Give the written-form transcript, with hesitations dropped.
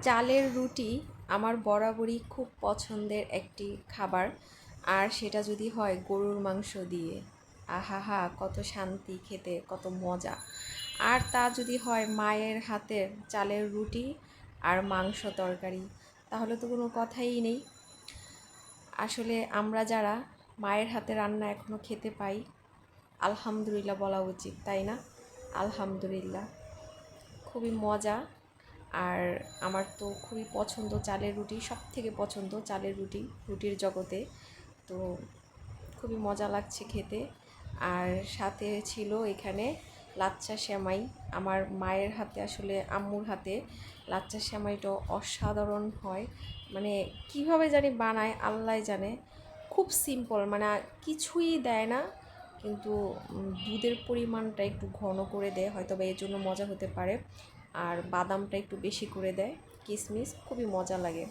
চালের রুটি আমার বরাবরই খুব পছন্দের একটি খাবার। আর সেটা যদি হয় গরুর মাংস দিয়ে, আহা কত শান্তি খেতে, কত মজা। আর তা যদি হয় মায়ের হাতের চালের রুটি আর মাংস তরকারি, তাহলে তো কোনো কথাই নেই। আসলে আমরা যারা মায়ের হাতে রান্না এখনও খেতে পাই, আলহামদুলিল্লাহ বলা উচিত, তাই না? আলহামদুলিল্লাহ, খুবই মজা। আর আমার তো খুবই পছন্দ চালের রুটি, সব থেকে পছন্দ চালের রুটি রুটির জগতে। তো খুবই মজা লাগছে খেতে। আর সাথে ছিল এখানে লাচ্ছা সেমাই। আমার মায়ের হাতে, আসলে আম্মুর হাতে লাচ্ছা সেমাইটা অসাধারণ হয়। মানে কিভাবে জানি বানায় আল্লাহ জানে। খুব সিম্পল, মানে কিছুই দেয় না, কিন্তু দুধের পরিমাণটা একটু ঘন করে দেয়, হয়তো বা এর জন্য মজা হতে পারে। আর বাদামটা একটু বেশি করে দেয়, কিশমিশ, খুবই মজা লাগে।